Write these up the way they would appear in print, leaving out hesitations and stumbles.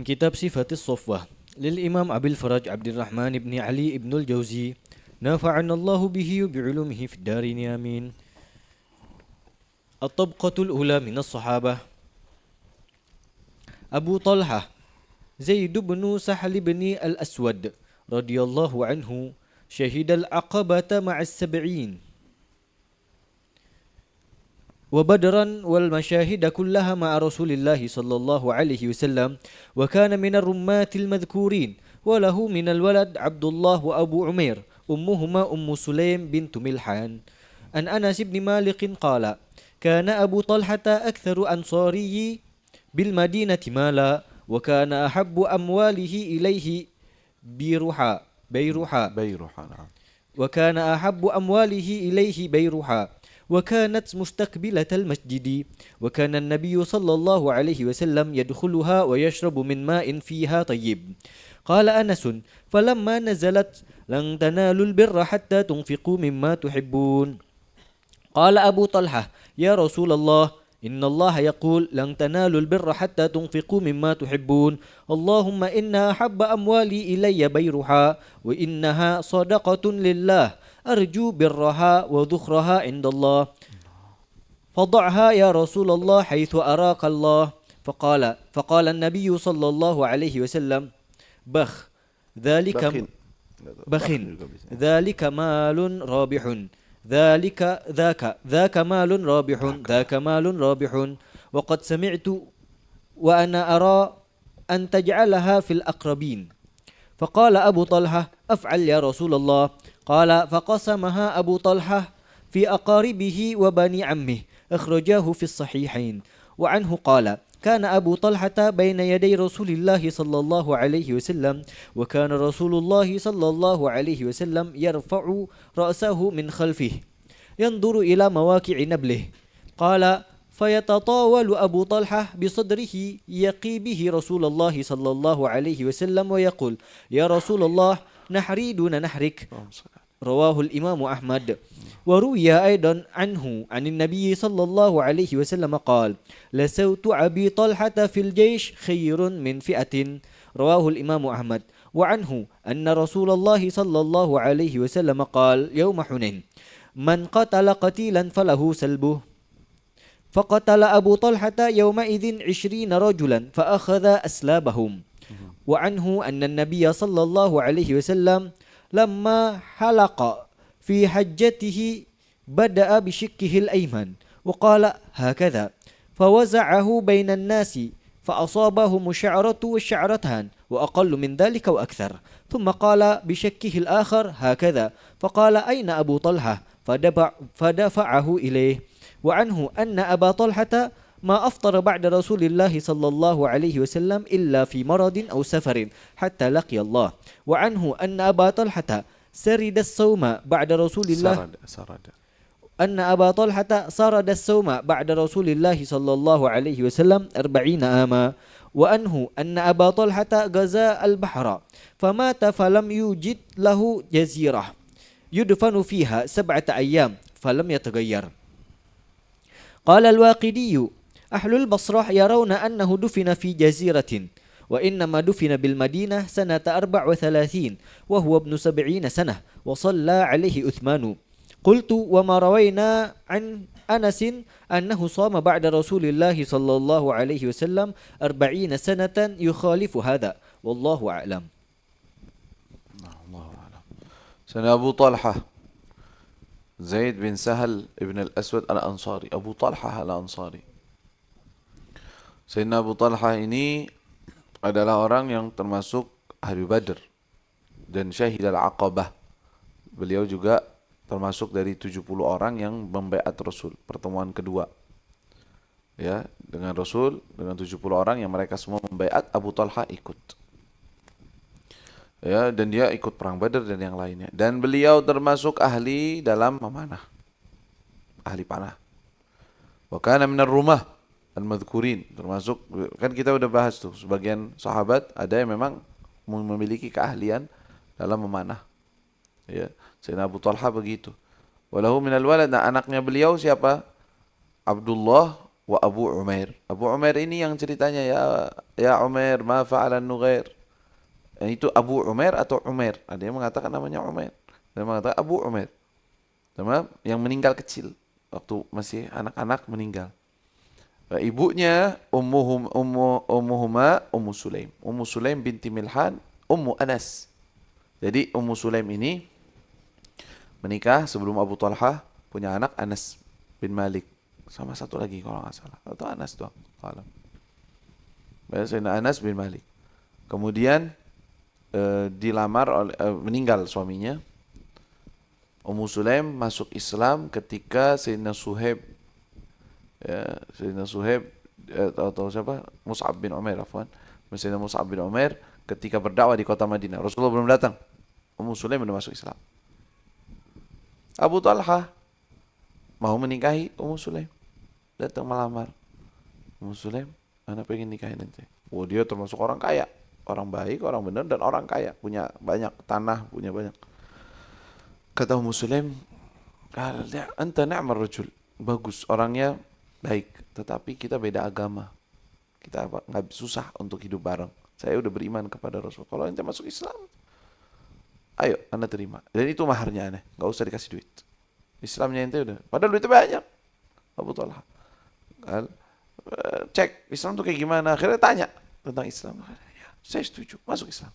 من كتاب صفة الصفوة للإمام أبي الفرج عبد الرحمن بن علي بن الجوزي نافعنا الله به وبعلومه في الدارين آمين. الطبقة الأولى من الصحابة: أبو طلحة زيد بن سحل بن الأسود رضي الله عنه، شهد العقبة مع السبعين وبدرا والمشاهد كلها مع رسول الله صلى الله عليه وسلم، وكان من الرمات المذكورين، وله من الولد عبد الله وأبو عمير، أمهما أم سليم بنت ملحان. عن أنس بن مالك قال: كان أبو طلحة أكثر أنصاري بالمدينة مالا، وكان أحب أمواله إليه بيرحاء بيروحة نعم. وكان أحب أمواله إليه بيرحاء، وكانت مستقبلة المسجد، وكان النبي صلى الله عليه وسلم يدخلها ويشرب من ماء فيها طيب. قال أنس: فلما نزلت لن تنالوا البر حتى تنفقوا مما تحبون، قال أبو طلحة: يا رسول الله، إن الله يقول لن تنالوا البر حتى تنفقوا مما تحبون، اللهم إن أحب أموالي إلي بيرها، وإنها صدقة لله، أرجو برها وذخرها عند الله، فضعها يا رسول الله حيث أراك الله. فقال النبي صلى الله عليه وسلم: بخ ذلك بخن بخ juga bisa. ذلك مال رابح ذاك مال رابح ذاك مال رابح، وقد سمعت وأنا أرى أن تجعلها في الأقربين. فقال أبو طلحة: أفعل يا رسول الله. قال: فقسمها أبو طلحة في أقاربه وبني عمه، أخرجاه في الصحيحين. وعنه قال: كان أبو طلحة بين يدي رسول الله صلى الله عليه وسلم، وكان رسول الله صلى الله عليه وسلم يرفع رأسه من خلفه ينظر إلى مواقع نبله. قال: فيتطاول أبو طلحة بصدره يقي به رسول الله صلى الله عليه وسلم ويقول: يا رسول الله، نحري دون نحرك. رواه الإمام أحمد. وروي أيضا عنه عن النبي صلى الله عليه وسلم قال: لسوت أبي طلحة في الجيش خير من فئة. رواه الإمام أحمد. وعنه أن رسول الله صلى الله عليه وسلم قال يوم حنين: من قتل قتيلا فله سلبه. فقتل أبو طلحة يومئذ 20 رجلا فأخذ أسلابهم. وعنه أن النبي صلى الله عليه وسلم لما حلق في حجته بدأ بشكه الأيمن وقال هكذا، فوزعه بين الناس فأصابهم الشعرة والشعرتان وأقل من ذلك وأكثر، ثم قال بشكه الآخر هكذا، فقال أين أبو طلحة؟ فدفعه إليه. وعنه أن أبا طلحة ما أفطر بعد رسول الله صلى الله عليه وسلم إلا في مرض أو سفر حتى لقي الله. وعنه أن أبا طلحة سرد الصوم بعد رسول الله أن أبا طلحة سرد الصوم بعد رسول الله صلى الله عليه وسلم 40 عاما. وأنه أن أبا طلحة غزا البحر فمات فلم يوجد له جزيرة يدفن فيها 7 أيام فلم يتغير. قال الواقدي: أهل البصرة يرون أنه دفن في جزيرة، وإنما دفن بالمدينة سنة 34 وهو ابن 70 سنة، وصلى عليه عثمان. قلت: وما روينا عن أنس أنه صام بعد رسول الله صلى الله عليه وسلم 40 سنة يخالف هذا، والله أعلم. الله أعلم. سنة أبو طلحة زيد bin Sahal ibn al-Aswad al-Ansari. Abu Talhah al-Ansari. Sayyidina Abu Talhah ini adalah orang yang termasuk Ahli Badr dan Syahid al-Aqabah. Beliau juga termasuk dari 70 orang yang membaiat Rasul, pertemuan kedua. Ya, dengan Rasul, dengan 70 orang yang mereka semua membaiat, Abu Talhah ikut. Ya, dan dia ikut perang Badar dan yang lainnya. Dan beliau termasuk ahli dalam memanah, ahli panah. Wa kana minar rumah al-madhkurin, termasuk kan kita udah bahas tuh, sebagian sahabat ada yang memang memiliki keahlian dalam memanah. Ya, Sayyidina Abu Talha begitu. Walahu minal walad, nah, anaknya beliau siapa? Abdullah wa Abu Umair. Abu Umair ini yang ceritanya ya Umair ma fa'alan Nughair. Itu Abu Umair atau Umair. Ada yang mengatakan namanya Umair. Ada yang mengatakan Abu Umair. Sama yang meninggal kecil waktu masih anak-anak meninggal. Ibunya Ummu Sulaim. Ummu Sulaim binti Milhan, Ummu Anas. Jadi Ummu Sulaim ini menikah sebelum Abu Talha, punya anak Anas bin Malik. Sama satu lagi kalau nggak salah. Atau Anas doang. Alam. Sayyidina Anas bin Malik. Kemudian dilamar oleh meninggal suaminya. Ummu Sulaim masuk Islam ketika Sayyidina Suhaib atau siapa? Mus'ab bin Umair, afwan. Sayyidina Mus'ab bin Umair ketika berdakwah di kota Madinah. Rasulullah belum datang. Ummu Sulaim sudah masuk Islam. Abu Talha mau menikahi Ummu Sulaim. Datang melamar. Ummu Sulaim, anak pengen nikahin nanti. Oh, dia termasuk orang kaya, orang baik, orang benar dan orang kaya, punya banyak tanah, punya banyak. Kata Ummu Sulaim, anta ni'mar rajul. Bagus, orangnya baik, tetapi kita beda agama. Kita nggak susah untuk hidup bareng. Saya udah beriman kepada Rasul. Kalau ente masuk Islam, ayo anda terima. Dan itu maharnya aneh, nggak usah dikasih duit. Islamnya ente udah, padahal duitnya banyak. Abu Talha cek Islam tuh kayak gimana. Akhirnya tanya tentang Islam. Ya, saya setuju, masuk Islam.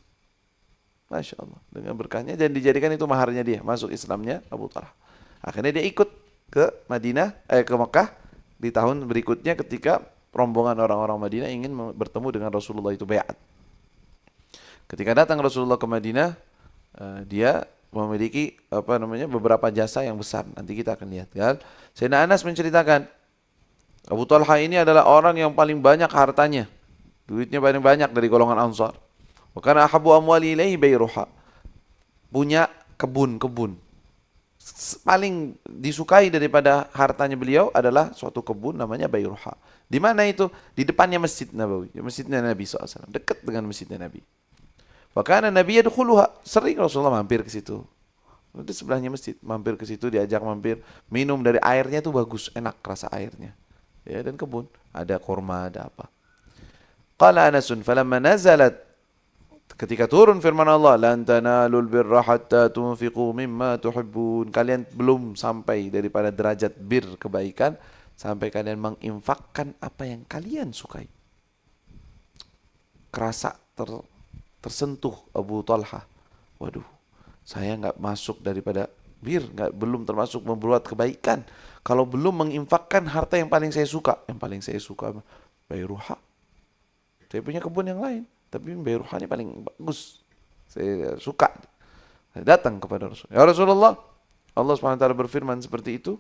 Masya Allah, dengan berkahnya dan dijadikan itu maharnya dia, masuk Islamnya Abu Talha. Akhirnya dia ikut ke Madinah, ke Mekah di tahun berikutnya ketika rombongan orang-orang Madinah ingin bertemu dengan Rasulullah itu baiat. Ketika datang Rasulullah ke Madinah, dia memiliki beberapa jasa yang besar. Nanti kita akan lihat kan. Sayyidina Anas menceritakan, Abu Talha ini adalah orang yang paling banyak hartanya. Duitnya paling banyak dari golongan Ansar. Karena ahabu amwali ilaihi Bayruha. Punya kebun-kebun. Paling disukai daripada hartanya beliau adalah suatu kebun namanya Bayruha. Di mana itu? Di depannya Masjid Nabawi, Masjidnya Nabi SAW, dekat dengan Masjidnya Nabi. Bahkan Nabi yadkhuluha, sering Rasulullah mampir ke situ. Di sebelahnya masjid, mampir ke situ, diajak mampir, minum dari airnya itu bagus, enak rasa airnya. Ya, dan kebun, ada kurma, ada apa. Qala Anasun falamma nazalat, ketika turun firman Allah, lan tanalul birra hatta tunfiqu mimma tuhibbun. Kalian belum sampai daripada derajat bir kebaikan sampai kalian menginfakkan apa yang kalian sukai. Kerasa tersentuh Abu Talha. Waduh, saya nggak masuk daripada bir, belum termasuk membuat kebaikan. Kalau belum menginfakkan harta yang paling saya suka, Bayruha. Saya punya kebun yang lain, tapi Bayruha ini paling bagus. Saya suka. Saya datang kepada Rasul. Ya Rasulullah, Allah SWT berfirman seperti itu,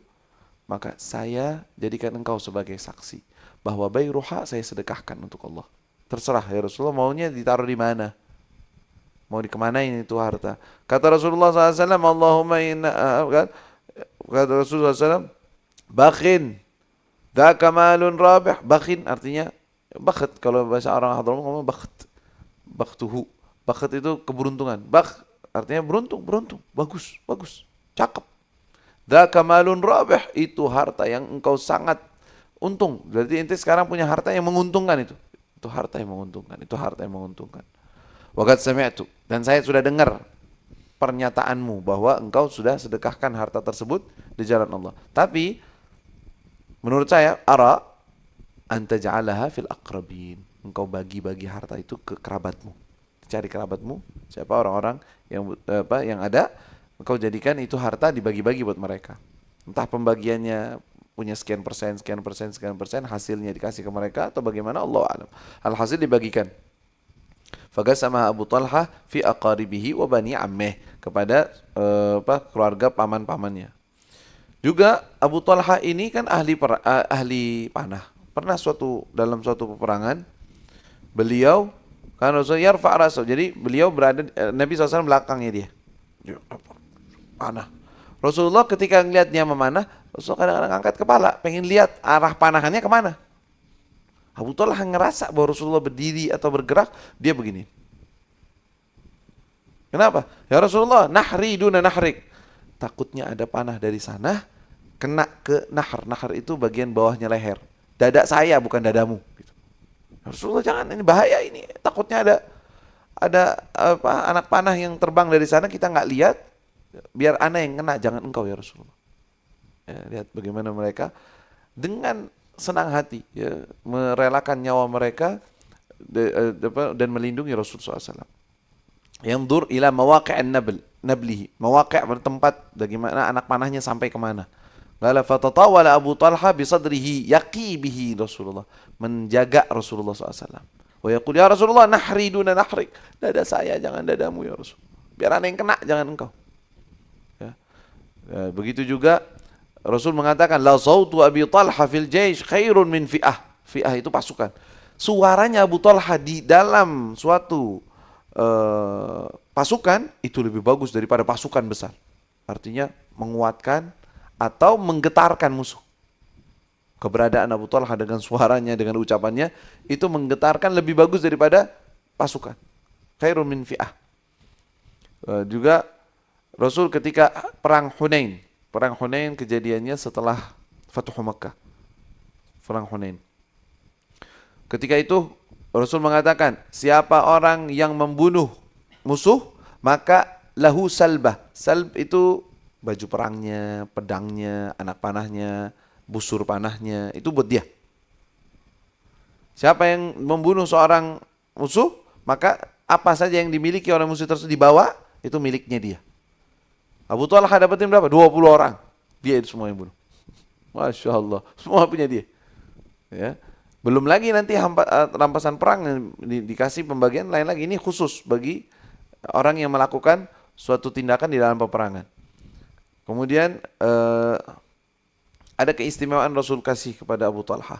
maka saya jadikan engkau sebagai saksi bahwa Bayruha saya sedekahkan untuk Allah. Terserah ya Rasulullah, maunya ditaruh di mana? Mau dikemanain itu harta? Kata Rasulullah SAW, Allahumma inna, kata Rasulullah SAW, bakhin, dzaka malun rabih. Bakhin artinya bakht, kalau bahasa orang Hadramaut ngomong bakht. Bakhtuhu. Bakht itu keberuntungan. Bakh artinya beruntung, bagus, cakep. Dzaka malun rabih, itu harta yang engkau sangat untung. Berarti ente sekarang punya harta yang menguntungkan itu. Itu harta yang menguntungkan. Waqad sami'tu, dan saya sudah dengar pernyataanmu bahwa engkau sudah sedekahkan harta tersebut di jalan Allah. Tapi menurut saya ara anta ja'alaha fil aqrabin. Engkau bagi-bagi harta itu ke kerabatmu. Cari kerabatmu, siapa orang-orang yang ada, engkau jadikan itu harta dibagi-bagi buat mereka. Entah pembagiannya punya sekian persen, hasilnya dikasih ke mereka atau bagaimana, Allah a'lam. Alhasil dibagikan. Fagasama Abu Talha fi aqaribihi wa bani ammeh, kepada keluarga paman-pamannya. Juga Abu Talha ini kan ahli panah. Pernah dalam suatu peperangan beliau kan Rasulullah yarfa' ra'sahu. Jadi beliau berada Nabi SAW belakangnya dia. Panah. Rasulullah ketika melihat dia memanah, Rasulullah kadang-kadang angkat kepala, pengen lihat arah panahannya kemana. Abu Talha ngerasa bahwa Rasulullah berdiri atau bergerak, dia begini. Kenapa? Ya Rasulullah, nahri duna nahrik. Takutnya ada panah dari sana kena ke nahar. Nahar itu bagian bawahnya leher. dada saya bukan dadamu. Gitu. Rasulullah jangan, ini bahaya ini. Takutnya ada apa anak panah yang terbang dari sana kita nggak lihat. Biar ana yang kena, jangan engkau ya Rasulullah. Ya, lihat bagaimana mereka dengan senang hati ya, merelakan nyawa mereka dan melindungi Rasulullah SAW. Yanzur ila mawaqi'an nablihi. Mawaqi' bertempat bagaimana anak panahnya sampai kemana. Qala fatatawala Abu Talha bisadrihi yaqi bihi Rasulullah. Menjaga Rasulullah SAW. Wa yaqul ya Rasulullah nahri duna nahrik. Dada saya jangan dadamu ya Rasul. Biar ana yang kena, jangan engkau. Ya. Ya, begitu juga Rasul mengatakan la sautu Abi Talha fil jaish khairun min fi'ah. Fi'ah itu pasukan. Suaranya Abu Talha di dalam suatu pasukan itu lebih bagus daripada pasukan besar. Artinya menguatkan atau menggetarkan musuh. Keberadaan Abu Talha dengan suaranya, dengan ucapannya itu menggetarkan lebih bagus daripada pasukan. Khairun min fi'ah. Juga Rasul ketika perang Hunain. Perang Hunain kejadiannya setelah Fathu Makkah. Perang Hunain. Ketika itu Rasul mengatakan, siapa orang yang membunuh musuh, maka lahu salbah. Salb itu baju perangnya, pedangnya, anak panahnya, busur panahnya, itu buat dia. Siapa yang membunuh seorang musuh, maka apa saja yang dimiliki oleh musuh tersebut dibawa, itu miliknya dia. Abu Talha dapatin berapa? 20 orang. Dia itu semua yang bunuh. Masya Allah. Semua punya dia. Ya. Belum lagi nanti rampasan perang yang dikasih pembagian lain lagi. Ini khusus bagi orang yang melakukan suatu tindakan di dalam peperangan. Kemudian ada keistimewaan Rasul kasih kepada Abu Talha.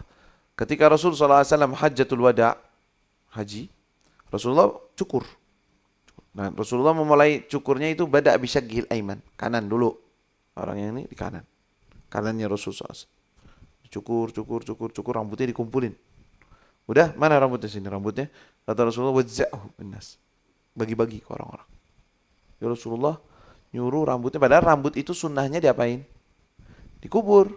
Ketika Rasul SAW hajjatul wada, haji, Rasulullah cukur. Nah, Rasulullah memulai cukurnya itu bada bisyagil aiman, kanan dulu. Orang yang ini di kanan. Kanannya Rasulullah SAW. Cukur, rambutnya dikumpulin. Udah, mana rambutnya sini? Rambutnya, kata Rasulullah, wadza'hu binnas. Bagi-bagi ke orang-orang. Ya Rasulullah nyuruh rambutnya, padahal rambut itu sunnahnya diapain? Dikubur.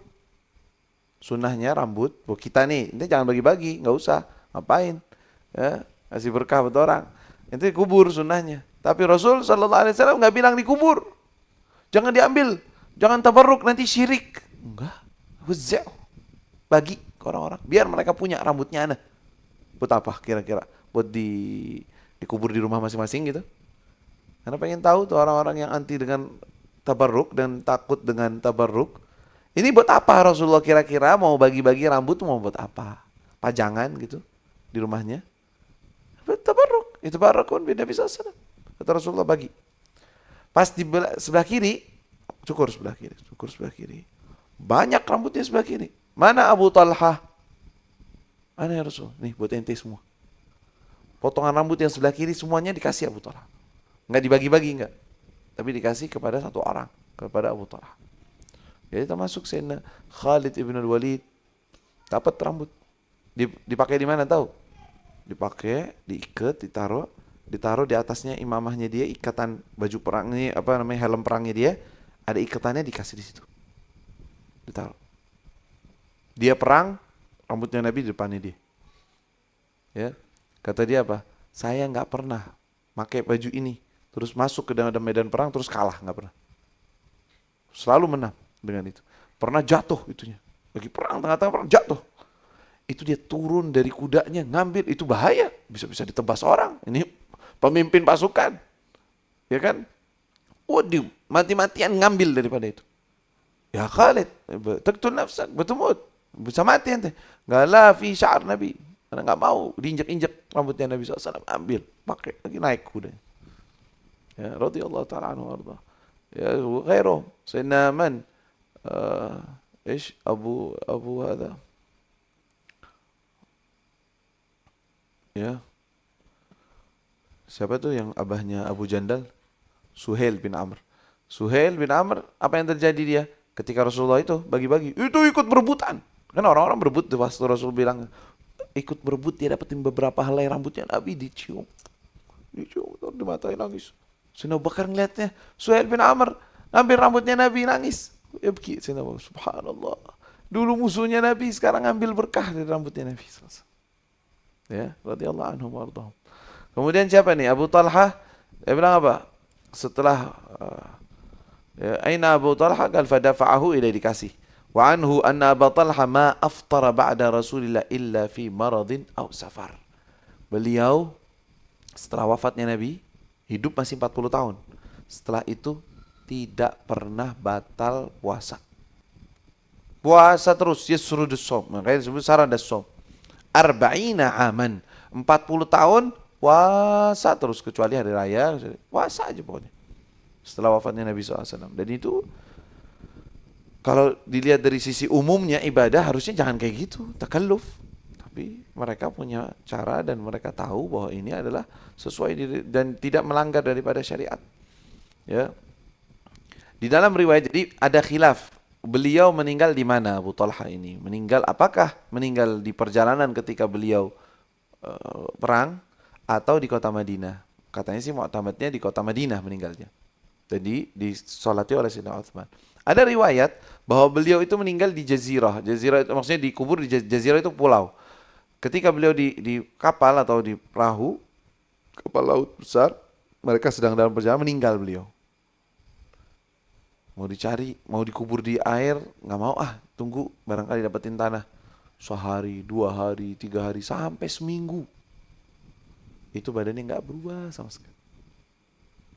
Sunnahnya rambut, buat kita nih, ini jangan bagi-bagi, nggak usah. Ngapain? Ya, kasih berkah buat orang. Itu dikubur sunnahnya. Tapi Rasul SAW nggak bilang dikubur. Jangan diambil, jangan tabarruk, nanti syirik. Enggak. Wadza'hu. Bagi ke orang-orang, biar mereka punya rambutnya ana. Buat apa kira-kira? Buat dikubur di rumah masing-masing gitu? Karena pengen tahu tuh orang-orang yang anti dengan tabarruk dan takut dengan tabarruk. Ini buat apa Rasulullah kira-kira mau bagi-bagi rambut mau buat apa? Pajangan gitu di rumahnya? Buat tabarruk. Itu barakun bin Nabi SAW. Kata Rasulullah bagi. Pas di sebelah kiri, cukur sebelah kiri. Banyak rambutnya sebelah kiri. Mana Abu Talha? Mana ya Rasul? Nih buat ente semua. Potongan rambut yang sebelah kiri semuanya dikasih Abu Talha. Enggak dibagi-bagi enggak. Tapi dikasih kepada satu orang. Kepada Abu Talha. Jadi termasuk Sayyidina Khalid ibn al-Walid. Dapat rambut. Dipakai di mana tahu? Dipakai, diikat, ditaruh di atasnya imamahnya dia, ikatan baju perangnya, helm perangnya dia, ada ikatannya dikasih di situ. Ditaruh. Dia perang, rambutnya Nabi di depannya dia. Ya. Kata dia apa? Saya nggak pernah pakai baju ini, terus masuk ke dalam medan perang, terus kalah, nggak pernah. Selalu menang dengan itu. Pernah jatuh itunya. Lagi perang, tengah-tengah perang, jatuh. Itu dia turun dari kudanya, ngambil, itu bahaya. Bisa-bisa ditebas orang. Ini pemimpin pasukan. Ya kan? Waduh, mati-matian ngambil daripada itu. Ya Khalid, taqtul nafsak, betumut. Bisa mati ente. Enggak la fi sya'r Nabi. Karena enggak mau diinjak-injak rambutnya Nabi SAW. Ambil, pakai, lagi naik kuda. Ya, radhiyallahu ta'ala anhu warda. Ya, ghairu. Sayyidina man? Abu hadha. Ya. Siapa tuh yang abahnya Abu Jandal? Suhail bin Amr. Suhail bin Amr, apa yang terjadi dia? Ketika Rasulullah itu bagi-bagi, itu ikut berebutan. Kan orang-orang berebut tuh pas Rasul bilang, ikut berebut dia dapetin beberapa helai rambutnya Nabi dicium. Dicium, dimatain nangis. Sayyidina Abu Bakar ngeliatnya, Suhail bin Amr ngambil rambutnya Nabi nangis. Ibki, Sayyidina Abu Bakar, subhanallah. Dulu musuhnya Nabi, sekarang ambil berkah dari rambutnya Nabi. Ya, radhiyallahu anhum warḍahum. Kemudian siapa nih? Abu Talha. Dia bilang apa? Setelah aina Abu Talha? Qal fadafa'ahu, ila dikasih. Wa anhu anna Abu Talha ma aftara ba'da Rasulillah illa fi maradin aw safar. Beliau setelah wafatnya Nabi hidup masih 40 tahun. Setelah itu tidak pernah batal puasa. Puasa terus, yasrudus shaum. Makanya disebut saradas shaum. 40 aman. 40 tahun puasa terus, kecuali hari raya, puasa aja pokoknya. Setelah wafatnya Nabi SAW. Dan itu kalau dilihat dari sisi umumnya ibadah harusnya jangan kayak gitu, takalluf. Tapi mereka punya cara dan mereka tahu bahwa ini adalah sesuai dan tidak melanggar daripada syariat. Ya. Di dalam riwayat jadi ada khilaf. Beliau meninggal di mana Abu Talha ini? Meninggal apakah meninggal di perjalanan ketika beliau perang atau di kota Madinah? Katanya sih mu'tamadnya di kota Madinah meninggalnya. Jadi disolati oleh Sayyidina Utsman. Ada riwayat bahwa beliau itu meninggal di Jazirah. Jazirah itu maksudnya dikubur di Jazirah itu pulau. Ketika beliau di kapal atau di perahu, kapal laut besar, mereka sedang dalam perjalanan, meninggal beliau. Mau dicari, mau dikubur di air, nggak mau, tunggu barangkali dapetin tanah. Sehari, 2 hari, 3 hari, sampai seminggu. Itu badannya nggak berubah sama sekali.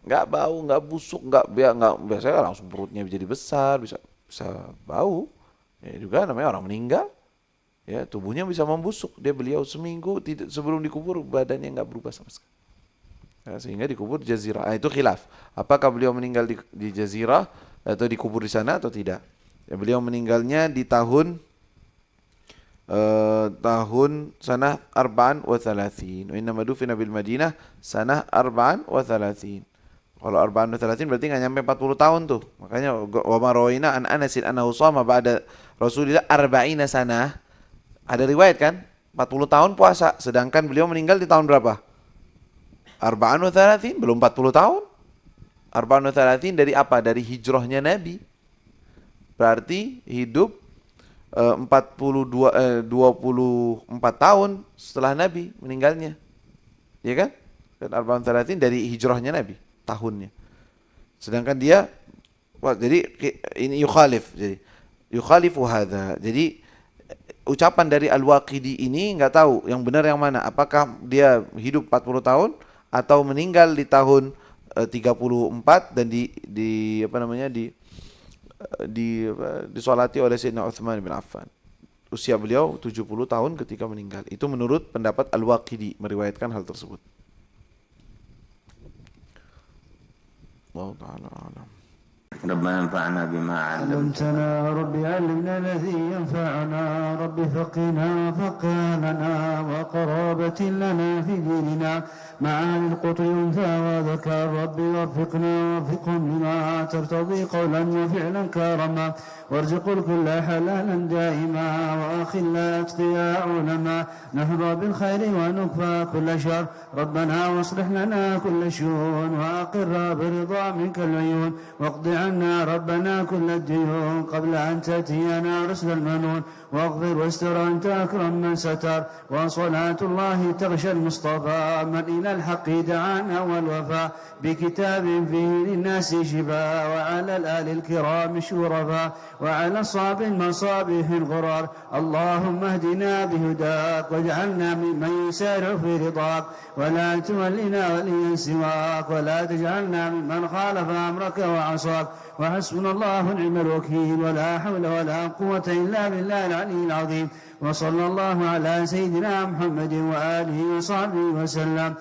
Nggak bau, nggak busuk, nggak biasanya langsung perutnya jadi besar, bisa bau. Ya juga namanya orang meninggal. Ya, tubuhnya bisa membusuk. Beliau seminggu sebelum dikubur badannya nggak berubah sama sekali. Ya, sehingga dikubur di Jazirah. Itu khilaf. Apakah beliau meninggal di Jazirah atau dikubur di sana atau tidak? Ya, beliau meninggalnya di tahun sanah 34. Wa inna madufina bil Madinah sanah 34. Kalau 34 berarti nggak nyampe 40 tahun tuh. Makanya wa marawina an Anasin annahu shama ba'da Rasulillah 40 sanah. Ada riwayat kan? 40 tahun puasa, sedangkan beliau meninggal di tahun berapa? 34, belum 40 tahun. 34 dari apa? Dari hijrahnya Nabi. Berarti hidup 24 tahun setelah Nabi meninggalnya. Ya kan? Dan 34 dari hijrahnya Nabi, tahunnya. Sedangkan dia jadi ini yukhalif. Jadi yukhalifu hadza. Jadi ucapan dari Al-Waqidi ini nggak tahu yang benar yang mana. Apakah dia hidup 40 tahun atau meninggal di tahun 34 dan disolati oleh Sayyidina Utsman bin Affan. Usia beliau 70 tahun ketika meninggal. Itu menurut pendapat Al-Waqidi meriwayatkan hal tersebut. Allah Ta'ala alam. ربنا انفعنا بما علمتنا رب علمنا الذي ينفعنا رب فقنا فقهنا وقرابة لنا في ديننا معاني القطر ينفع وذكر رب وفقنا وفقهم لما ترتضي قولا وفعلا كرما وارزق الكل حلالا دائما وأخلا أتقياء علما نحظى بالخير ونكفى كل شر ربنا واصلح لنا كل شؤون وأقر برضا منك العيون واقض عنا ربنا كل الديون قبل أن تأتينا رسل المنون واغفر واستر أنت أكرم من ستر وصلاة الله تغشى المصطفى من إلى الحق دعانا والوفاء بكتاب فيه للناس شفاء وعلى الآل الكرام شرفاء وعلى الصاب المصابيح الغرار اللهم اهدنا بهداك واجعلنا ممن يسارع في رضاك ولا تولنا وليا سواك ولا تجعلنا ممن خالف أمرك وعصاك وحسبنا الله ونعم الوكيل ولا حول ولا قوة إلا بالله العلي العظيم وصلى الله على سيدنا محمد وآله وصحبه وسلم